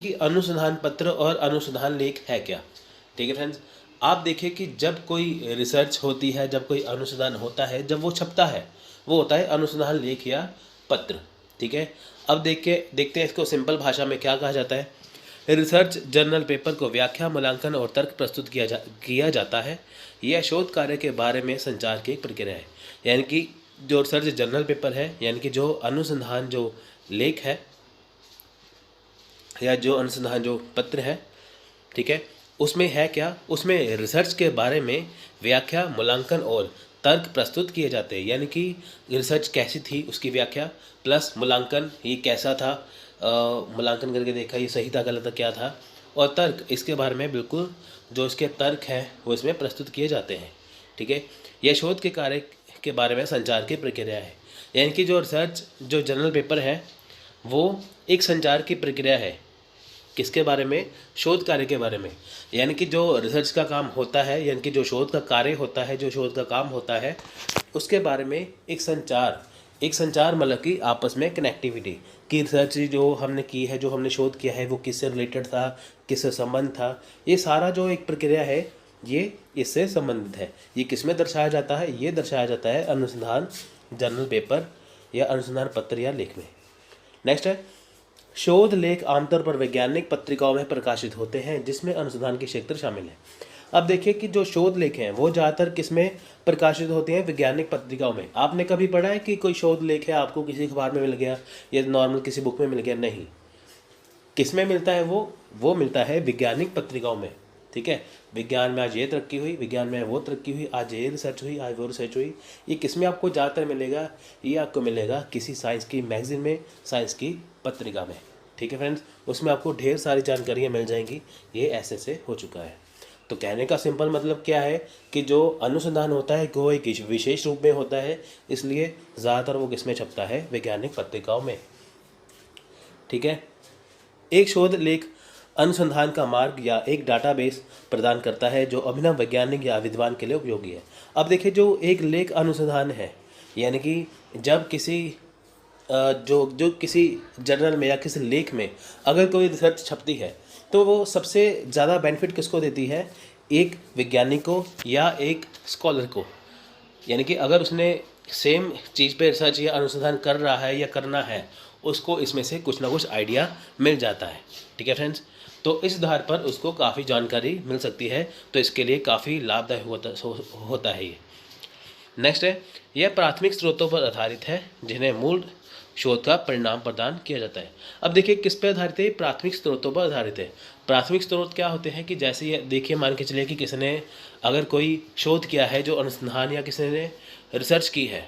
कि अनुसंधान पत्र और अनुसंधान लेख है क्या। ठीक है फ्रेंड्स, आप देखिए कि जब कोई रिसर्च होती है, जब कोई अनुसंधान होता है, जब वो छपता है, वो होता है अनुसंधान लेख या पत्र। ठीक है, अब देखते हैं इसको सिंपल भाषा में क्या कहा जाता है। रिसर्च जर्नल पेपर को व्याख्या, मूल्यांकन और तर्क प्रस्तुत किया जाता है। यह शोध कार्य के बारे में संचार की एक प्रक्रिया है। यानी कि जो रिसर्च जर्नल पेपर है, यानी कि जो अनुसंधान जो लेख है या जो अनुसंधान जो पत्र है, ठीक है, उसमें है क्या, उसमें रिसर्च के बारे में व्याख्या, मूल्यांकन और तर्क प्रस्तुत किए जाते हैं। यानी कि रिसर्च कैसी थी उसकी व्याख्या प्लस मूल्यांकन, ये कैसा था, मूल्यांकन करके देखा ये सही था गलत था क्या था, और तर्क इसके बारे में बिल्कुल जो इसके तर्क हैं वो इसमें प्रस्तुत किए जाते हैं। ठीक है, यह शोध के कार्य के बारे में संचार की प्रक्रिया है। यानी कि जो रिसर्च जो जर्नल पेपर है वो एक संचार की प्रक्रिया है। किसके बारे में, शोध कार्य के बारे में। यानी कि जो रिसर्च का काम होता है, यानी कि जो शोध का कार्य होता है, जो शोध का काम होता है, उसके बारे में एक संचार मतलब कि आपस में कनेक्टिविटी कि रिसर्च जो हमने की है, जो हमने शोध किया है वो किससे रिलेटेड था, किससे संबंध था, ये सारा जो एक प्रक्रिया है ये इससे संबंधित है। ये किस में दर्शाया जाता है, ये दर्शाया जाता है अनुसंधान जर्नल पेपर या अनुसंधान पत्र या लेख में। नेक्स्ट है, शोध लेख आमतौर पर वैज्ञानिक पत्रिकाओं में प्रकाशित होते हैं जिसमें अनुसंधान के क्षेत्र शामिल हैं। अब देखिए कि जो शोध लेख हैं वो ज़्यादातर किस में प्रकाशित होते हैं, वैज्ञानिक पत्रिकाओं में। आपने कभी पढ़ा है कि कोई शोध लेख है आपको किसी अखबार में मिल गया या नॉर्मल किसी बुक में मिल गया? नहीं। किस में मिलता है वो मिलता है वैज्ञानिक पत्रिकाओं में। ठीक है, विज्ञान में आज ये तरक्की हुई, विज्ञान में वो तरक्की हुई, आज ये रिसर्च हुई, आज वो रिसर्च हुई। ये किस में आपको ज़्यादातर मिलेगा, ये आपको मिलेगा किसी साइंस की मैगजीन में, साइंस की पत्रिका में। ठीक है फ्रेंड्स, उसमें आपको ढेर सारी जानकारियाँ मिल जाएंगी। ये ऐसे हो चुका है। तो कहने का सिंपल मतलब क्या है कि जो अनुसंधान होता है वो एक विशेष रूप में होता है, इसलिए ज़्यादातर वो किस में छपता है, वैज्ञानिक पत्रिकाओं में। ठीक है, एक शोध लेख अनुसंधान का मार्ग या एक डाटाबेस प्रदान करता है जो अभिनव वैज्ञानिक या विद्वान के लिए उपयोगी है। अब देखिए, जो एक लेख अनुसंधान है, यानी कि जब किसी जो किसी जर्नल में या किसी लेख में अगर कोई रिसर्च छपती है तो वो सबसे ज़्यादा बेनिफिट किसको देती है, एक वैज्ञानिक को या एक स्कॉलर को। यानी कि अगर उसने सेम चीज़ पे रिसर्च या अनुसंधान कर रहा है या करना है, उसको इसमें से कुछ ना कुछ आइडिया मिल जाता है। ठीक है फ्रेंड्स, तो इस आधार पर उसको काफ़ी जानकारी मिल सकती है, तो इसके लिए काफ़ी लाभदायक होता है ये। नेक्स्ट है, यह प्राथमिक स्रोतों पर आधारित है जिन्हें मूल शोध का परिणाम प्रदान किया जाता है। अब देखिए किस पे आधारित है, प्राथमिक स्रोतों पर आधारित है। प्राथमिक स्रोत क्या होते हैं कि जैसे ये देखिए, मान के चलिए कि किसी ने अगर कोई शोध किया है, जो अनुसंधान या किसी ने रिसर्च की है,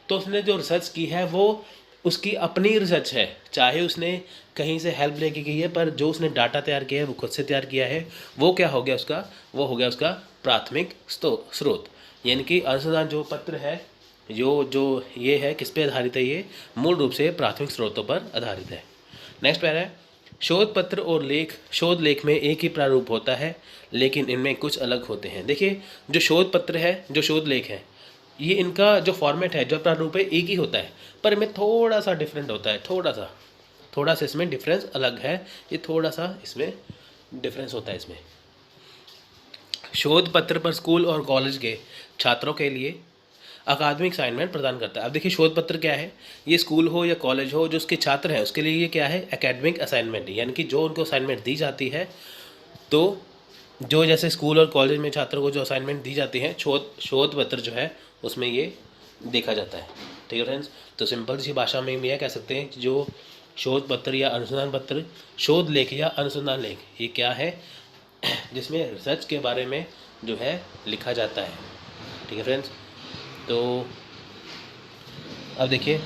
तो उसने जो रिसर्च की है वो उसकी अपनी रिसर्च है, चाहे उसने कहीं से हेल्प लेके की है, पर जो उसने डाटा तैयार किया है वो खुद से तैयार किया है, वो क्या हो गया उसका, वो हो गया उसका प्राथमिक स्रोत। यानी कि अनुसंधान जो पत्र है, जो ये है किस पे आधारित है, ये मूल रूप से प्राथमिक स्रोतों पर आधारित है। नेक्स्ट पैरा है, शोध पत्र और लेख, शोध लेख में एक ही प्रारूप होता है लेकिन इनमें कुछ अलग होते हैं। देखिए, जो शोध पत्र है, जो शोध लेख है, ये इनका जो फॉर्मेट है, जो प्रारूप है, एक ही होता है, पर इनमें थोड़ा सा डिफरेंट होता है, थोड़ा सा इसमें डिफरेंस अलग है, ये थोड़ा सा इसमें डिफरेंस होता है इसमें। शोध पत्र पर स्कूल और कॉलेज के छात्रों के लिए अकादमिक असाइनमेंट प्रदान करता है। अब देखिए, शोध पत्र क्या है, ये स्कूल हो या कॉलेज हो, जो उसके छात्र हैं उसके लिए ये क्या है, एकेडमिक असाइनमेंट। यानी कि जो उनको असाइनमेंट दी जाती है, तो जो जैसे स्कूल और कॉलेज में छात्रों को जो असाइनमेंट दी जाती है, शोध पत्र जो है उसमें ये देखा जाता है। ठीक है फ्रेंड्स, तो सिंपल सी भाषा में हम यह कह सकते हैं कि जो शोध पत्र या अनुसंधान पत्र, शोध लेख या अनुसंधान लेख, ये क्या है, जिसमें रिसर्च के बारे में जो है लिखा जाता है। ठीक है फ्रेंड्स, तो अब देखिए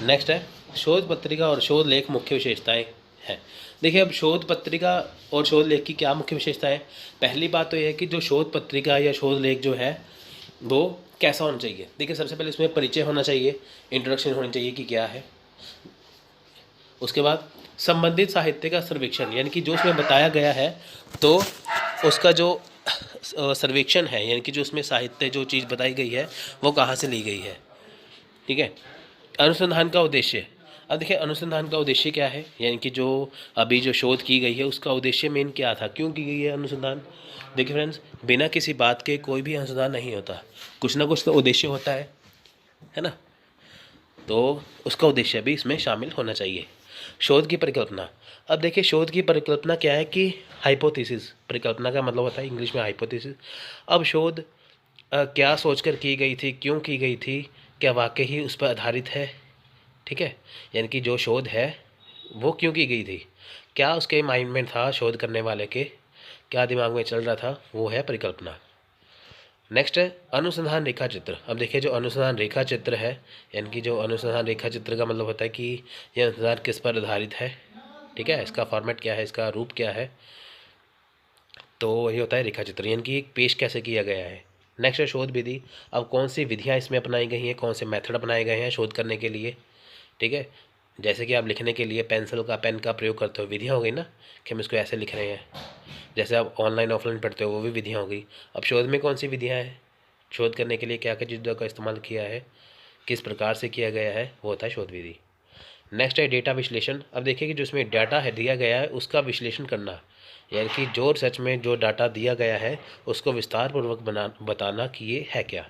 नेक्स्ट है, शोध पत्रिका और शोध लेख मुख्य विशेषताएं हैं। देखिए, अब शोध पत्रिका और शोध लेख की क्या मुख्य विशेषता है। पहली बात तो यह है कि जो शोध पत्रिका या शोध लेख जो है वो कैसा होना चाहिए। देखिए, सबसे पहले इसमें परिचय होना चाहिए, इंट्रोडक्शन होनी चाहिए कि क्या है। उसके बाद संबंधित साहित्य का सर्वेक्षण, यानी कि जो उसमें बताया गया है तो उसका जो सर्वेक्षण है, यानी कि जो उसमें साहित्य जो चीज़ बताई गई है वो कहाँ से ली गई है। ठीक है, अनुसंधान का उद्देश्य, अब देखिए अनुसंधान का उद्देश्य क्या है, यानी कि जो अभी जो शोध की गई है उसका उद्देश्य मेन क्या था, क्यों की गई है अनुसंधान। देखिए फ्रेंड्स, बिना किसी बात के कोई भी अनुसंधान नहीं होता, कुछ ना कुछ तो उद्देश्य होता है ना। तो उसका उद्देश्य भी इसमें शामिल होना चाहिए। शोध की परिकल्पना। अब देखिए शोध की परिकल्पना क्या है कि हाइपोथेसिस, परिकल्पना का मतलब होता है इंग्लिश में हाइपोथेसिस। अब शोध क्या सोचकर की गई थी, क्यों की गई थी, क्या वाकई ही उस पर आधारित है, ठीक है। यानी कि जो शोध है वो क्यों की गई थी, क्या उसके माइंड में था, शोध करने वाले के क्या दिमाग में चल रहा था, वो है परिकल्पना। नेक्स्ट है अनुसंधान रेखा चित्र। अब देखिए जो अनुसंधान रेखा चित्र है, यानी कि जो अनुसंधान रेखा चित्र का मतलब होता है कि यह अनुसंधान किस पर आधारित है, ठीक है, इसका फॉर्मेट क्या है, इसका रूप क्या है, तो ये होता है रेखा चित्र, यानी कि पेश कैसे किया गया है। नेक्स्ट है शोध विधि। अब कौन सी विधियाँ इसमें अपनाई गई हैं, कौन से मेथड अपनाए गए हैं शोध करने के लिए, ठीक है। जैसे कि आप लिखने के लिए पेंसिल का, पेन का प्रयोग करते हो, विधियाँ हो गई ना कि हम इसको ऐसे लिख रहे हैं। जैसे आप ऑनलाइन ऑफलाइन पढ़ते हो वो भी विधियाँ हो गई। अब शोध में कौन सी विधियाँ हैं, शोध करने के लिए क्या क्या चीज़ों का इस्तेमाल किया है, किस प्रकार से किया गया है, वो होता है शोध विधि। नेक्स्ट है डेटा विश्लेषण। अब देखिए कि जो इसमें डाटा है दिया गया है उसका विश्लेषण करना, यानी कि जो सच में जो डाटा दिया गया है उसको विस्तार पूर्वक बताना कि ये है क्या।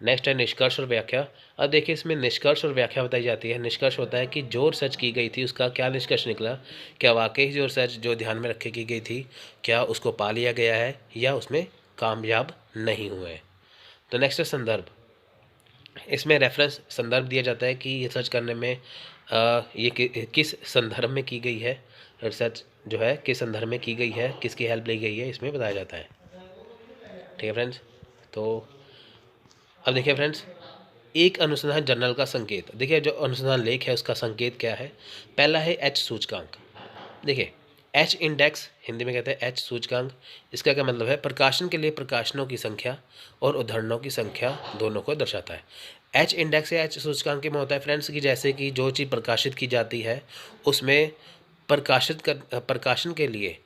नेक्स्ट है निष्कर्ष और व्याख्या। अब देखिए इसमें निष्कर्ष और व्याख्या बताई जाती है। निष्कर्ष होता है कि जो रिसर्च की गई थी उसका क्या निष्कर्ष निकला, क्या वाकई जो रिसर्च जो ध्यान में रखे की गई थी क्या उसको पा लिया गया है या उसमें कामयाब नहीं हुए। तो नेक्स्ट है संदर्भ। इसमें रेफरेंस संदर्भ दिया जाता है कि ये सर्च करने में ये किस संदर्भ में की गई है, रिसर्च जो है किस संदर्भ में की गई है, किसकी हेल्प ली गई है, इसमें बताया जाता है, ठीक है फ्रेंड्स। तो अब देखिए फ्रेंड्स, एक अनुसंधान जर्नल का संकेत। देखिए जो अनुसंधान लेख है उसका संकेत क्या है, पहला है एच सूचकांक। देखिए एच इंडेक्स, हिंदी में कहते हैं एच सूचकांक। इसका क्या मतलब है, प्रकाशन के लिए प्रकाशनों की संख्या और उद्धरणों की संख्या दोनों को दर्शाता है। एच इंडेक्स या एच सूचकांक में होता है फ्रेंड्स कि जैसे कि जो चीज़ प्रकाशित की जाती है उसमें प्रकाशन के लिए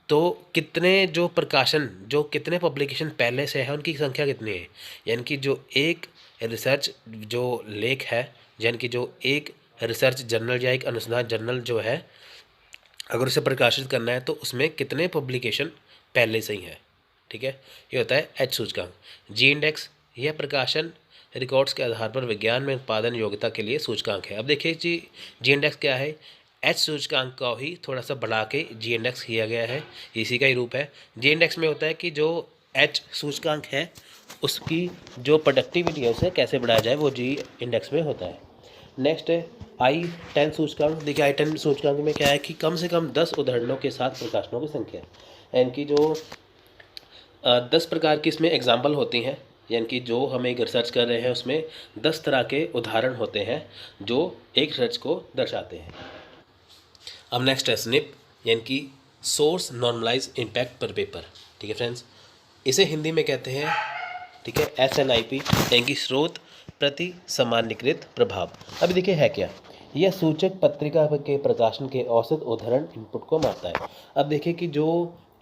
तो कितने जो प्रकाशन, जो कितने पब्लिकेशन पहले से है उनकी संख्या कितनी है, यानी कि जो एक रिसर्च जो लेख है, यानी कि जो एक रिसर्च जर्नल या एक अनुसंधान जर्नल जो है अगर उसे प्रकाशित करना है तो उसमें कितने पब्लिकेशन पहले से ही हैं, ठीक है। ये होता है एच सूचकांक। जी इंडेक्स, यह प्रकाशन रिकॉर्ड्स के आधार पर विज्ञान में उत्पादन योग्यता के लिए सूचकांक है। अब देखिए जी इंडेक्स क्या है, एच सूचकांक का ही थोड़ा सा बढ़ा के जी इंडेक्स किया गया है, इसी का ही रूप है। जी इंडेक्स में होता है कि जो एच सूचकांक है उसकी जो प्रोडक्टिविटी है उसे कैसे बढ़ाया जाए, वो जी इंडेक्स में होता है। नेक्स्ट है I10 सूचकांक। देखिए I10 सूचकांक में क्या है कि कम से कम 10 उदाहरणों के साथ प्रकाशनों की संख्या, यानी कि जो 10 प्रकार की इसमें एग्जाम्पल होती हैं, यानी कि जो हम एक रिसर्च कर रहे हैं उसमें 10 तरह के उदाहरण होते हैं जो एक रिसर्च को दर्शाते हैं। अब नेक्स्ट है स्निप, यानी कि सोर्स नॉर्मलाइज इम्पैक्ट पर पेपर, ठीक है फ्रेंड्स, इसे हिंदी में कहते हैं, ठीक है, SNIP, यानी कि स्रोत प्रति सामान्यीकृत प्रभाव। अब देखिए है क्या, यह सूचक पत्रिका के प्रकाशन के औसत उद्धरण इनपुट को मापता है। अब देखिए कि जो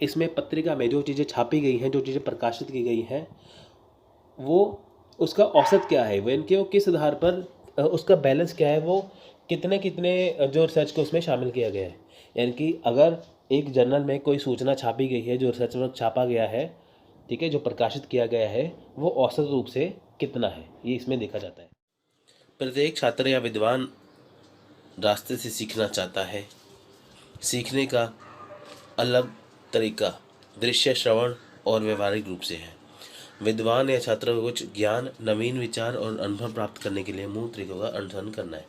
इसमें पत्रिका में जो चीज़ें छापी गई हैं, जो चीज़ें प्रकाशित की गई हैं, वो उसका औसत क्या है, वो इनके वो किस आधार पर उसका बैलेंस क्या है, वो कितने कितने जो रिसर्च को उसमें शामिल किया गया है। यानी कि अगर एक जर्नल में कोई सूचना छापी गई है, जो रिसर्च वर्क छापा गया है, ठीक है, जो प्रकाशित किया गया है, वो औसत रूप से कितना है, ये इसमें देखा जाता है। प्रत्येक छात्र या विद्वान रास्ते से सीखना चाहता है। सीखने का अलग तरीका दृश्य, श्रवण और व्यवहारिक रूप से है। विद्वान या छात्र को कुछ ज्ञान, नवीन विचार और अनुभव प्राप्त करने के लिए मूल तरीकों का अनुसरण करना है।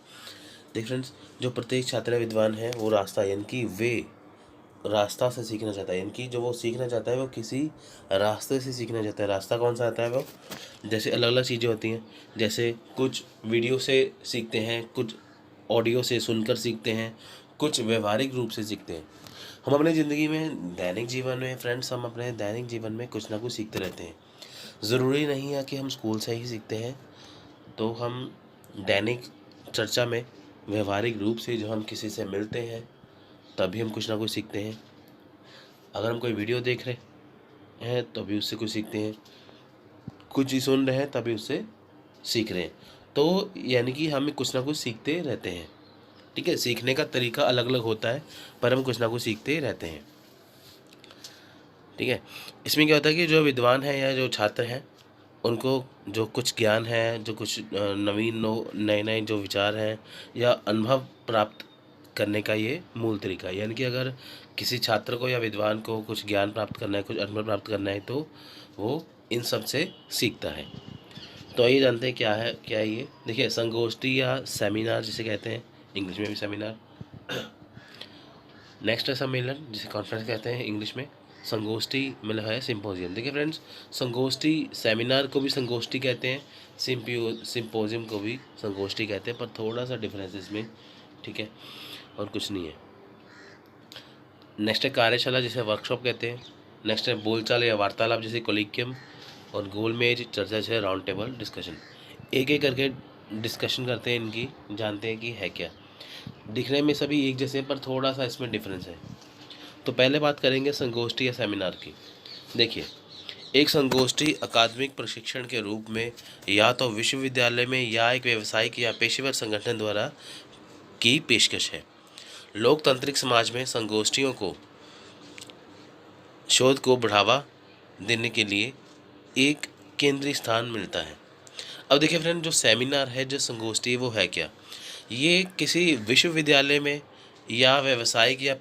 देखिए फ्रेंड्स, जो प्रत्येक छात्र या विद्वान है वो रास्ता, यानी कि वे रास्ता से सीखना चाहता है, यानी कि जो वो सीखना चाहता है वो किसी रास्ते से सीखना चाहता है। रास्ता कौन सा आता है, वो जैसे अलग अलग चीज़ें होती हैं, जैसे कुछ वीडियो से सीखते हैं, कुछ ऑडियो से सुनकर सीखते हैं, कुछ व्यवहारिक रूप से सीखते हैं। हम अपनी ज़िंदगी में दैनिक जीवन में फ्रेंड्स, हम अपने दैनिक जीवन में कुछ ना कुछ सीखते रहते हैं। ज़रूरी नहीं है कि हम स्कूल से ही सीखते हैं, तो हम दैनिक चर्चा में व्यवहारिक रूप से जो हम किसी से मिलते हैं तभी हम कुछ ना कुछ सीखते हैं। अगर हम कोई वीडियो देख रहे हैं तो भी उससे कुछ सीखते हैं, कुछ ही सुन रहे हैं तभी उससे सीख रहे हैं। तो यानी कि हम कुछ ना कुछ सीखते रहते हैं, ठीक है। सीखने का तरीका अलग अलग होता है, पर हम कुछ ना कुछ सीखते रहते हैं, ठीक है। इसमें क्या होता है कि जो विद्वान हैं या जो छात्र हैं, उनको जो कुछ ज्ञान है, जो कुछ नवीन नए नए जो विचार हैं या अनुभव प्राप्त करने का ये मूल तरीका है। यानी कि अगर किसी छात्र को या विद्वान को कुछ ज्ञान प्राप्त करना है, कुछ अनुभव प्राप्त करना है, तो वो इन सब से सीखता है। तो आइए जानते हैं क्या है ये। देखिए, संगोष्ठी या सेमिनार जिसे कहते हैं, इंग्लिश में भी सेमिनार। नेक्स्ट है सम्मेलन, जिसे कॉन्फ्रेंस कहते हैं इंग्लिश में। संगोष्ठी मतलब है सिंपोजियम। देखिए फ्रेंड्स, संगोष्ठी सेमिनार को भी संगोष्ठी कहते हैं, सिंपोजियम को भी संगोष्ठी कहते हैं, पर थोड़ा सा डिफरेंस इसमें, ठीक है, और कुछ नहीं है। नेक्स्ट है कार्यशाला, जिसे वर्कशॉप कहते हैं। नेक्स्ट है बोलचाल या वार्तालाप, जैसे कोलिक्यम। और गोलमेज चर्चा है राउंड टेबल डिस्कशन। एक एक करके डिस्कशन करते हैं इनकी, जानते हैं कि है क्या। दिखने में सभी एक जैसे, पर थोड़ा सा इसमें डिफरेंस है। तो पहले बात करेंगे संगोष्ठी या सेमिनार की। देखिए, एक संगोष्ठी अकादमिक प्रशिक्षण के रूप में या तो विश्वविद्यालय में या एक व्यावसायिक या पेशेवर संगठन द्वारा की पेशकश है। लोकतांत्रिक समाज में संगोष्ठियों को शोध को बढ़ावा देने के लिए एक केंद्रीय स्थान मिलता है। अब देखिए फ्रेंड, जो सेमिनार है, जो संगोष्ठी है, वो है क्या। ये किसी विश्वविद्यालय में या व्यावसायिक या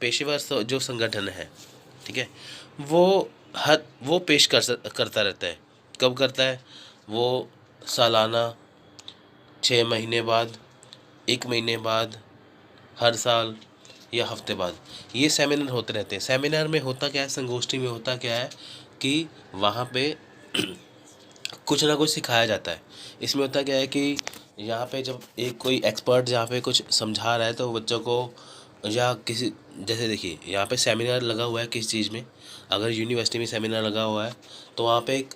पेशेवर जो संगठन है, ठीक है, वो पेश करता रहता है। कब करता है वो? सालाना, 6 महीने बाद, 1 महीने बाद, हर साल या हफ्ते बाद ये सेमिनार होते रहते हैं। सेमिनार में होता क्या है, संगोष्ठी में होता क्या है कि वहाँ पे कुछ ना कुछ सिखाया जाता है। इसमें होता क्या है कि यहाँ पे जब एक कोई एक्सपर्ट जहाँ पे कुछ समझा रहा है, तो बच्चों को या किसी, जैसे देखिए यहाँ पे सेमिनार लगा हुआ है किस चीज़ में, अगर यूनिवर्सिटी में सेमिनार लगा हुआ है, तो वहाँ पे एक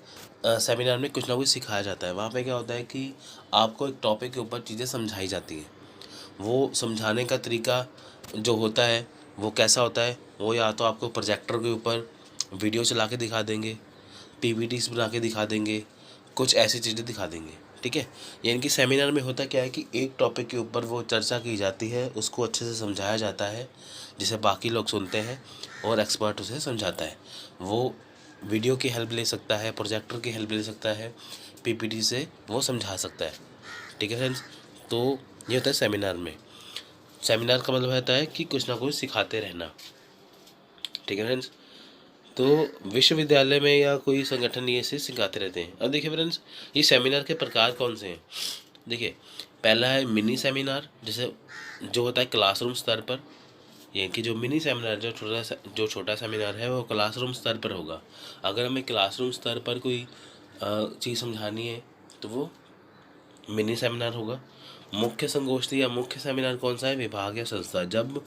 सेमिनार में कुछ ना कुछ सिखाया जाता है। वहाँ पे क्या होता है कि आपको एक टॉपिक के ऊपर चीज़ें समझाई जाती हैं। वो समझाने का तरीका जो होता है वो कैसा होता है, वो या तो आपको प्रोजेक्टर के ऊपर वीडियो चला के दिखा देंगे, पीपीटीज बना के दिखा देंगे, कुछ ऐसी चीज़ें दिखा देंगे, ठीक है। यानी कि सेमिनार में होता क्या है कि एक टॉपिक के ऊपर वो चर्चा की जाती है, उसको अच्छे से समझाया जाता है, जिसे बाकी लोग सुनते हैं और एक्सपर्ट उसे समझाता है। वो वीडियो की हेल्प ले सकता है, प्रोजेक्टर की हेल्प ले सकता है, पीपीटी से वो समझा सकता है, ठीक है फ्रेंड्स। तो ये होता है सेमिनार में। सेमिनार का मतलब होता है कि कुछ ना कुछ सिखाते रहना, ठीक है फ्रेंड्स। तो विश्वविद्यालय में या कोई संगठन ये से सिखाते रहते हैं। अब देखिए फ्रेंड्स, ये सेमिनार के प्रकार कौन से हैं। देखिए, पहला है मिनी सेमिनार, जैसे जो होता है क्लासरूम स्तर पर। ये कि जो मिनी सेमिनार, जो छोटा सेमिनार है, वो क्लासरूम स्तर पर होगा। अगर हमें क्लासरूम स्तर पर कोई चीज़ समझानी है, तो वो मिनी सेमिनार होगा। मुख्य संगोष्ठी या मुख्य सेमिनार कौन सा है? विभाग या संस्था। जब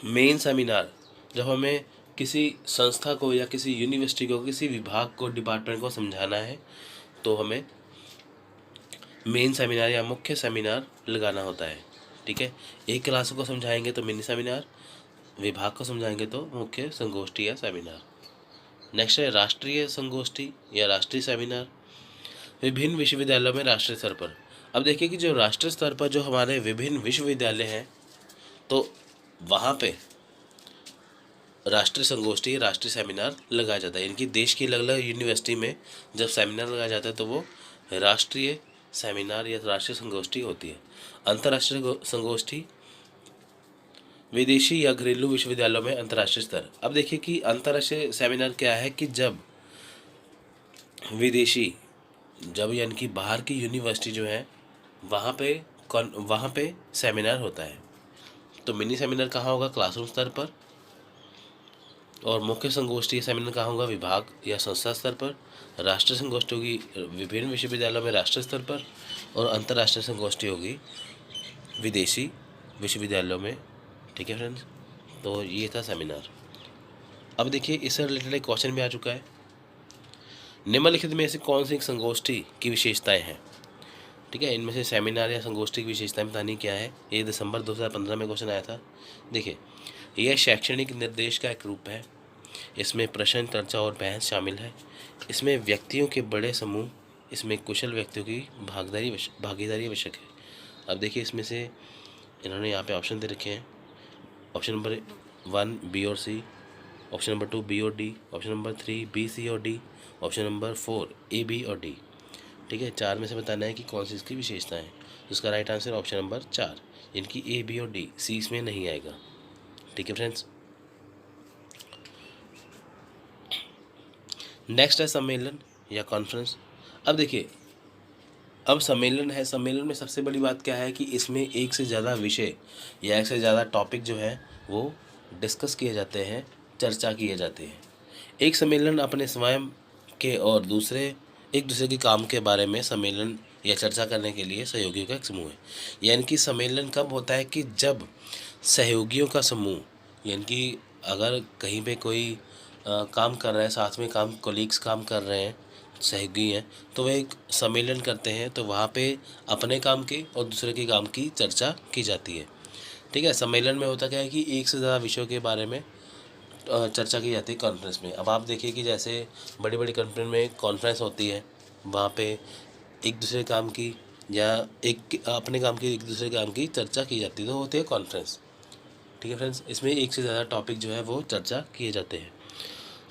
मेन सेमिनार, जब हमें किसी संस्था को या किसी यूनिवर्सिटी को, किसी विभाग को, डिपार्टमेंट को समझाना है, तो हमें मेन सेमिनार या मुख्य सेमिनार लगाना होता है, ठीक है। एक क्लास को समझाएंगे तो मिनी सेमिनार, विभाग को समझाएंगे तो मुख्य संगोष्ठी या सेमिनार। नेक्स्ट है राष्ट्रीय संगोष्ठी या राष्ट्रीय सेमिनार। विभिन्न विश्वविद्यालयों में राष्ट्रीय स्तर पर। अब देखिए कि जो राष्ट्रीय स्तर पर जो हमारे विभिन्न विश्वविद्यालय हैं, तो वहाँ पे राष्ट्रीय संगोष्ठी, राष्ट्रीय सेमिनार लगाया जाता है। इनकी देश की अलग अलग यूनिवर्सिटी में जब सेमिनार लगाया जाता है, तो वो राष्ट्रीय सेमिनार या राष्ट्रीय संगोष्ठी होती है। अंतर्राष्ट्रीय संगोष्ठी, विदेशी या घरेलू विश्वविद्यालयों में अंतर्राष्ट्रीय स्तर। अब देखिए कि अंतर्राष्ट्रीय सेमिनार क्या है कि जब विदेशी, जब यानी कि बाहर की यूनिवर्सिटी जो है, वहाँ पे सेमिनार होता है। तो मिनी सेमिनार कहाँ होगा? क्लासरूम स्तर पर। और मुख्य संगोष्ठी सेमिनार कहाँ होगा? विभाग या संस्था स्तर पर। राष्ट्रीय संगोष्ठी होगी विभिन्न विश्वविद्यालयों में राष्ट्रीय स्तर पर। और अंतर्राष्ट्रीय संगोष्ठी होगी विदेशी विश्वविद्यालयों में, ठीक है फ्रेंड्स। तो ये था सेमिनार। अब देखिए, इससे रिलेटेड एक क्वेश्चन भी आ चुका है। निम्नलिखित में से कौन सी संगोष्ठी की विशेषताएं हैं? ठीक है, इनमें से सेमिनार या संगोष्ठी की विशेषताएं बतानी क्या है। ये दिसंबर 2015 में क्वेश्चन आया था। देखिए, यह शैक्षणिक निर्देश का एक रूप है। इसमें प्रश्न, चर्चा और बहस शामिल है। इसमें व्यक्तियों के बड़े समूह इसमें कुशल व्यक्तियों की भागीदारी आवश्यक है। अब देखिए इसमें से इन्होंने यहाँ पे ऑप्शन दे रखे हैं। ऑप्शन नंबर 1 बी और सी, ऑप्शन नंबर 2 बी और D, option number 3 B C और D, option number 4 A B और डी। ठीक है, 4 में से बताना है कि कौन सी इसकी विशेषता है। तो इसका राइट आंसर ऑप्शन नंबर 4, इनकी ए बी और डी, सी इसमें नहीं आएगा। ठीक है फ्रेंड्स, नेक्स्ट है सम्मेलन या कॉन्फ्रेंस। अब देखिए, अब सम्मेलन है, सम्मेलन में सबसे बड़ी बात क्या है कि इसमें एक से ज़्यादा विषय या एक से ज़्यादा टॉपिक जो है वो डिस्कस किए जाते हैं, चर्चा किए जाते हैं। एक सम्मेलन अपने स्वयं के और एक दूसरे के काम के बारे में सम्मेलन या चर्चा करने के लिए सहयोगियों का एक समूह है। यानी कि सम्मेलन कब होता है कि जब सहयोगियों का समूह, यानी कि अगर कहीं पे कोई काम कर रहा है, साथ में कोलीग्स काम कर रहे हैं, सहयोगी हैं, तो वह एक सम्मेलन करते हैं, तो वहाँ पे अपने काम की और दूसरे के काम की चर्चा की जाती है। ठीक है, सम्मेलन में होता क्या है कि एक से ज़्यादा विषयों के बारे में चर्चा की जाती है कॉन्फ्रेंस में। अब आप देखिए कि जैसे बड़ी बड़ी कंपनी में कॉन्फ्रेंस होती है, वहाँ पे एक दूसरे काम की या अपने काम की एक दूसरे काम की चर्चा की जाती है, तो होती है कॉन्फ्रेंस। ठीक है फ्रेंड्स, इसमें एक से ज़्यादा टॉपिक जो है वो चर्चा किए जाते हैं।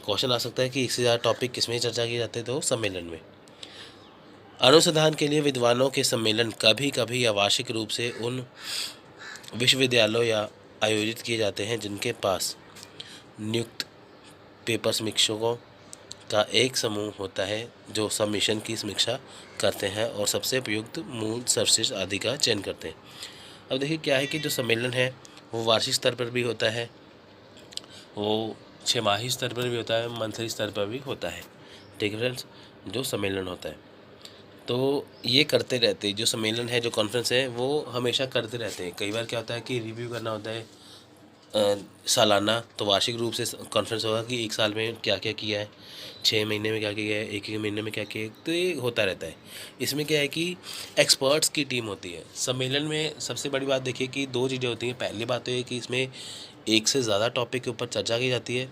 क्वेश्चन आ सकता है कि एक से ज़्यादा टॉपिक किस में चर्चा किए जाते हैं, तो सम्मेलन में। अनुसंधान के लिए विद्वानों के सम्मेलन कभी कभी आवासिक रूप से उन विश्वविद्यालयों या आयोजित किए जाते हैं जिनके पास नियुक्त पेपर समीक्षकों का एक समूह होता है जो सबमिशन की समीक्षा करते हैं और सबसे उपयुक्त मूल सर्विसेज आदि का चयन करते हैं। अब देखिए क्या है कि जो सम्मेलन है वो वार्षिक स्तर पर भी होता है, वो छमाही स्तर पर भी होता है, मंथली स्तर पर भी होता है। ठीक है फ्रेंड्स, जो सम्मेलन होता है तो ये करते रहते हैं, जो सम्मेलन है, जो कॉन्फ्रेंस है, वो हमेशा करते रहते हैं। कई बार क्या होता है कि रिव्यू करना होता है सालाना, तो वार्षिक रूप से कॉन्फ्रेंस होगा कि एक साल में क्या क्या किया है, 6 महीने में क्या किया है, एक महीने में क्या किया है, तो ये होता रहता है। इसमें क्या है कि एक्सपर्ट्स की टीम होती है। सम्मेलन में सबसे बड़ी बात देखिए कि 2 चीज़ें होती हैं। पहली बात तो ये कि इसमें एक से ज़्यादा टॉपिक के ऊपर चर्चा की जाती है।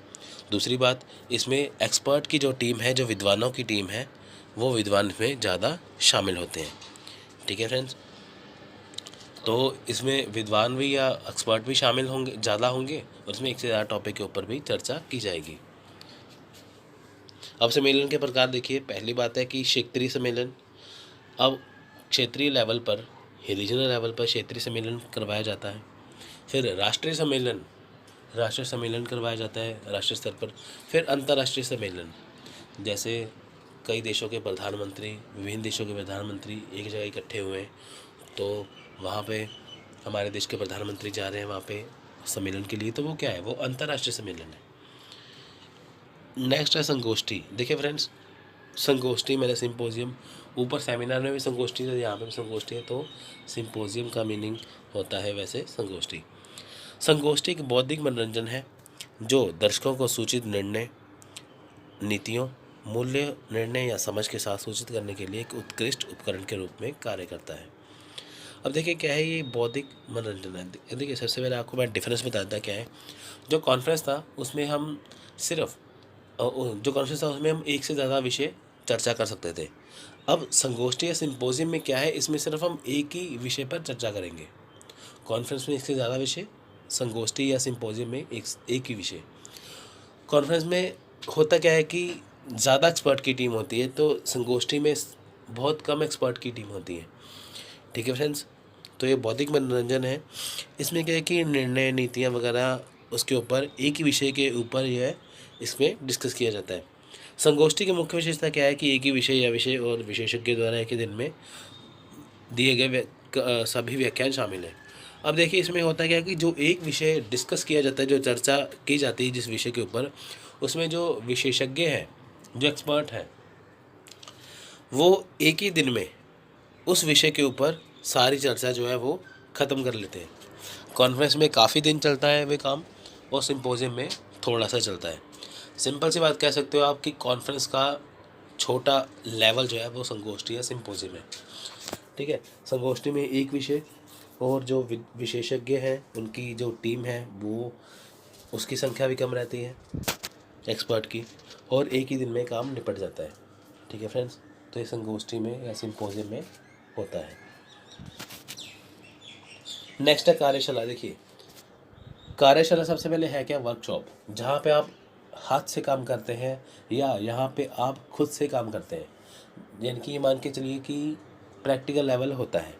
दूसरी बात, इसमें एक्सपर्ट की जो टीम है, जो विद्वानों की टीम है, वो विद्वान इसमें ज़्यादा शामिल होते हैं। ठीक है फ्रेंड्स, तो इसमें विद्वान भी या एक्सपर्ट भी शामिल होंगे, ज़्यादा होंगे, और इसमें एक से ज़्यादा टॉपिक के ऊपर भी चर्चा की जाएगी। अब सम्मेलन के प्रकार देखिए, पहली बात है कि क्षेत्रीय सम्मेलन। अब क्षेत्रीय लेवल पर, रीजनल लेवल पर क्षेत्रीय सम्मेलन करवाया जाता है। फिर राष्ट्रीय सम्मेलन करवाया जाता है राष्ट्रीय स्तर पर। फिर अंतर्राष्ट्रीय सम्मेलन, जैसे कई देशों के प्रधानमंत्री, विभिन्न देशों के प्रधानमंत्री एक जगह इकट्ठे हुए हैं, तो वहाँ पे हमारे देश के प्रधानमंत्री जा रहे हैं वहाँ पे सम्मेलन के लिए, तो वो क्या है, वो अंतर्राष्ट्रीय सम्मेलन है। नेक्स्ट है संगोष्ठी। देखिए फ्रेंड्स, संगोष्ठी मैंने सिंपोजियम, ऊपर सेमिनार में भी संगोष्ठी है, यहाँ पे भी संगोष्ठी है, तो सिंपोजियम का मीनिंग होता है वैसे संगोष्ठी। संगोष्ठी एक बौद्धिक मनोरंजन है जो दर्शकों को सूचित निर्णय, नीतियों, मूल्य, निर्णय या समझ के साथ सूचित करने के लिए एक उत्कृष्ट उपकरण के रूप में कार्य करता है। अब देखिए क्या है ये बौद्धिक मनोरंजन है। देखिए सबसे पहले आपको मैं डिफरेंस बताता क्या है। जो कॉन्फ्रेंस था उसमें हम सिर्फ उसमें हम एक से ज़्यादा विषय चर्चा कर सकते थे। अब संगोष्ठी या सिंपोजियम में क्या है, इसमें सिर्फ हम एक ही विषय पर चर्चा करेंगे। कॉन्फ्रेंस में एक से ज़्यादा विषय, संगोष्ठी या सिंपोजियम में एक ही विषय। कॉन्फ्रेंस में होता क्या है कि ज़्यादा एक्सपर्ट की टीम होती है, तो संगोष्ठी में बहुत कम एक्सपर्ट की टीम होती है। ठीक है फ्रेंड्स, तो ये बौद्धिक मनोरंजन है। इसमें क्या है कि निर्णय, नीतियाँ वगैरह उसके ऊपर एक ही विषय के ऊपर यह इसमें डिस्कस किया जाता है। संगोष्ठी की मुख्य विशेषता क्या है कि एक ही विषय या विषय और विशेषज्ञ द्वारा एक ही दिन में दिए गए सभी व्याख्यान शामिल हैं। अब देखिए इसमें होता क्या है कि जो एक विषय डिस्कस किया जाता है, जो चर्चा की जाती है जिस विषय के ऊपर, उसमें जो विशेषज्ञ हैं, जो एक्सपर्ट हैं, वो एक ही दिन में उस विषय के ऊपर सारी चर्चा जो है वो ख़त्म कर लेते हैं। कॉन्फ्रेंस में काफ़ी दिन चलता है वे काम, और सिंपोजियम में थोड़ा सा चलता है। सिंपल सी बात कह सकते हो आप कि कॉन्फ्रेंस का छोटा लेवल जो है वो संगोष्ठी या सिंपोजियम है। ठीक है, संगोष्ठी में एक विषय और जो विशेषज्ञ हैं उनकी जो टीम है वो उसकी संख्या भी कम रहती है एक्सपर्ट की, और एक ही दिन में काम निपट जाता है। ठीक है फ्रेंड्स, तो ये संगोष्ठी में या सिंपोजियम में होता है। नेक्स्ट है कार्यशाला। देखिए कार्यशाला सबसे पहले है क्या, वर्कशॉप, जहाँ पे आप हाथ से काम करते हैं या यहाँ पे आप खुद से काम करते हैं, यानी कि मान के चलिए कि प्रैक्टिकल लेवल होता है।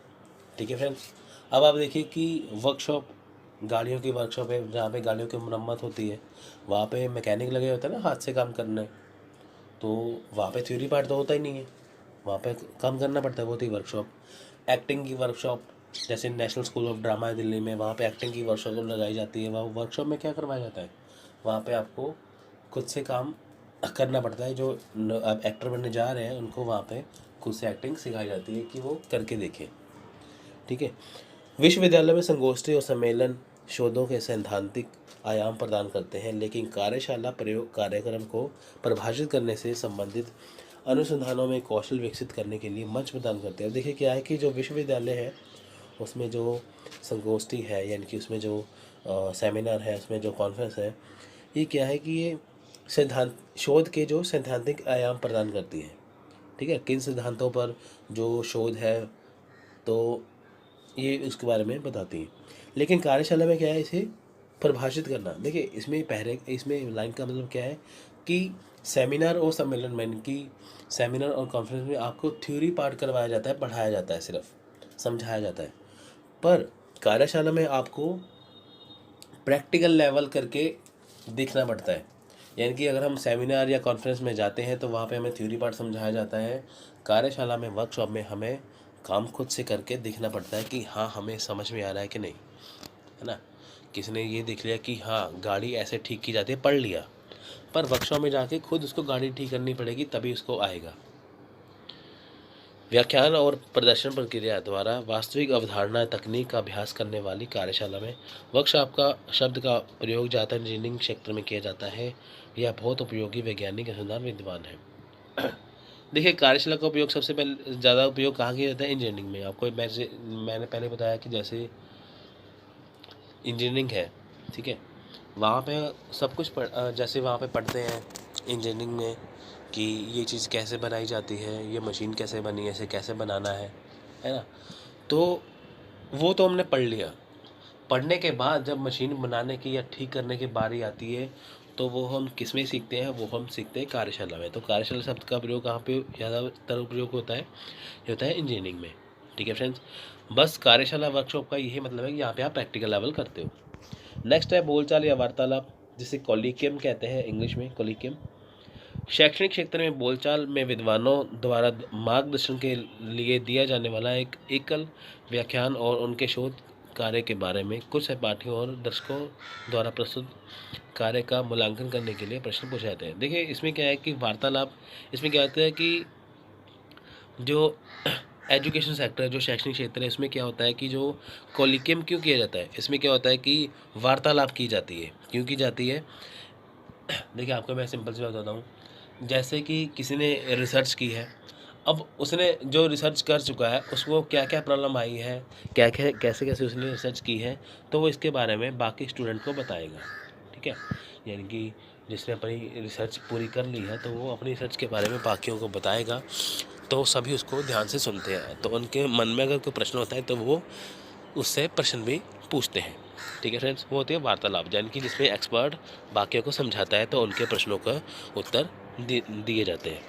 ठीक है फ्रेंड्स। अब आप देखिए कि वर्कशॉप गाड़ियों की वर्कशॉप है, जहाँ पे गाड़ियों की मरम्मत होती है, वहाँ पे मैकेनिक लगे होते हैं ना हाथ से काम करना है, तो वहाँ पे थ्योरी पार्ट तो होता ही नहीं है, वहाँ पे काम करना पड़ता है, वो थी वर्कशॉप। एक्टिंग की वर्कशॉप, जैसे नेशनल स्कूल ऑफ ड्रामा है दिल्ली में, वहाँ पे एक्टिंग की वर्कशॉप लगाई जाती है। वहाँ वर्कशॉप में क्या करवाया जाता है, वहाँ पे आपको खुद से काम करना पड़ता है। जो अब एक्टर बनने जा रहे हैं उनको वहाँ पे खुद से एक्टिंग सिखाई जाती है कि वो करके देखें। ठीक है। विश्वविद्यालय में संगोष्ठी और सम्मेलन शोधों के सैद्धांतिक आयाम प्रदान करते हैं, लेकिन कार्यशाला प्रयोग कार्यक्रम को परिभाषित करने से संबंधित अनुसंधानों में कौशल विकसित करने के लिए मंच प्रदान करते हैं। देखिए क्या है कि जो विश्वविद्यालय है उसमें जो संगोष्ठी है, यानी कि उसमें जो सेमिनार है, उसमें जो कॉन्फ्रेंस है, ये क्या है कि ये सिद्धांत शोध के जो सैद्धांतिक आयाम प्रदान करती है। ठीक है, किन सिद्धांतों पर जो शोध है, तो ये उसके बारे में बताती है। लेकिन कार्यशाला में क्या है, इसे परिभाषित करना। देखिए इसमें लाइन का मतलब क्या है कि सेमिनार और सम्मेलन में, कि सेमिनार और कॉन्फ्रेंस में आपको थ्योरी पार्ट करवाया जाता है, पढ़ाया जाता है, सिर्फ समझाया जाता है, पर कार्यशाला में आपको प्रैक्टिकल लेवल करके देखना पड़ता है। यानी कि अगर हम सेमिनार या कॉन्फ्रेंस में जाते हैं तो वहाँ पे हमें थ्योरी पार्ट समझाया जाता है, कार्यशाला में वर्कशॉप में हमें काम खुद से करके देखना पड़ता है कि हाँ हमें समझ में आ रहा है कि नहीं, है ना। किसी ने ये देख लिया कि हाँ गाड़ी ऐसे ठीक की जाती है, पढ़ लिया, पर वर्कशॉप में जाके खुद उसको गाड़ी ठीक करनी पड़ेगी, तभी उसको आएगा। व्याख्यान और प्रदर्शन प्रक्रिया द्वारा वास्तविक अवधारणा तकनीक का अभ्यास करने वाली कार्यशाला में वर्कशॉप का शब्द का प्रयोग ज़्यादातर इंजीनियरिंग क्षेत्र में किया जाता है। यह बहुत उपयोगी वैज्ञानिक अनुसंधान विद्वान है। देखिए कार्यशाला का उपयोग सबसे पहले ज़्यादा उपयोग कहाँ किया जाता है, इंजीनियरिंग में। आपको मैंने पहले बताया कि जैसे इंजीनियरिंग है, ठीक है, वहाँ पे सब कुछ जैसे वहाँ पे पढ़ते हैं इंजीनियरिंग में कि ये चीज़ कैसे बनाई जाती है, ये मशीन कैसे बनी है, इसे कैसे बनाना है ना। तो वो तो हमने पढ़ लिया। पढ़ने के बाद जब मशीन बनाने की या ठीक करने की बारी आती है तो वो हम किस में सीखते हैं, वो हम सीखते हैं कार्यशाला में। तो कार्यशाला शब्द का प्रयोग कहाँ पे ज़्यादातर उपयोग होता है, ये होता है इंजीनियरिंग में। ठीक है फ्रेंड्स, बस कार्यशाला वर्कशॉप का यही मतलब है कि यहाँ पे आप प्रैक्टिकल लेवल करते हो। नेक्स्ट है बोलचाल या वार्तालाप, जिसे कोलिकियम कहते हैं इंग्लिश में, कोलिकियम। शैक्षणिक क्षेत्र में बोलचाल में विद्वानों द्वारा मार्गदर्शन के लिए दिया जाने वाला एक एकल व्याख्यान और उनके शोध कार्य के बारे में कुछ सहपाठियों और दर्शकों द्वारा प्रस्तुत कार्य का मूल्यांकन करने के लिए प्रश्न पूछे जाते हैं। देखिए इसमें क्या है कि वार्तालाप, इसमें क्या होता है कि जो एजुकेशन सेक्टर है, जो शैक्षणिक क्षेत्र है, इसमें क्या होता है कि जो कोलिकियम क्यों किया जाता है, इसमें क्या होता है कि वार्तालाप की जाती है। क्यों की जाती है, देखिए आपको मैं सिंपल से बताता हूँ। जैसे कि किसी ने रिसर्च की है, अब उसने जो रिसर्च कर चुका है उसको क्या क्या प्रॉब्लम आई है, क्या क्या कैसे कैसे उसने रिसर्च की है, तो वो इसके बारे में बाकी स्टूडेंट को बताएगा। ठीक है, यानी कि जिसने अपनी रिसर्च पूरी कर ली है तो वो अपनी रिसर्च के बारे में बाकियों को बताएगा, तो सभी उसको ध्यान से सुनते हैं। तो उनके मन में अगर कोई प्रश्न होता है तो वो उससे प्रश्न भी पूछते हैं। ठीक है फ्रेंड्स, वो होती है वार्तालाप, यानी कि जिसमें एक्सपर्ट बाकियों को समझाता है तो उनके प्रश्नों का उत्तर दिए जाते हैं।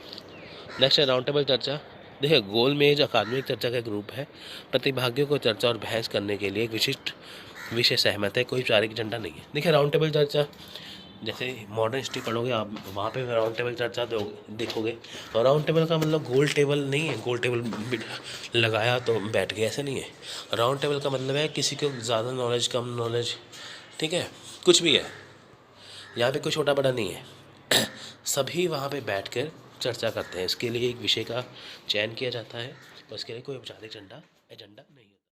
नेक्स्ट है राउंड टेबल चर्चा। देखिए गोल मेज अकादमिक चर्चा का ग्रुप है। प्रतिभागियों को चर्चा और बहस करने के लिए एक विशिष्ट विषय सहमत है, कोई औपचारिक एजेंडा नहीं है। देखिए राउंड टेबल चर्चा, जैसे मॉडर्न हिस्ट्री पढ़ोगे आप, वहाँ पे राउंड टेबल चर्चा देखोगे। और राउंड टेबल का मतलब गोल टेबल नहीं है, गोल टेबल लगाया तो बैठ गए, ऐसे नहीं है। राउंड टेबल का मतलब है किसी को ज़्यादा नॉलेज कम नॉलेज, ठीक है, कुछ भी है, यहाँ पे कोई छोटा बड़ा नहीं है। सभी वहाँ पे बैठकर चर्चा करते हैं। इसके लिए एक विषय का चयन किया जाता है और इसके लिए कोई औपचारिक एजेंडा नहीं होता।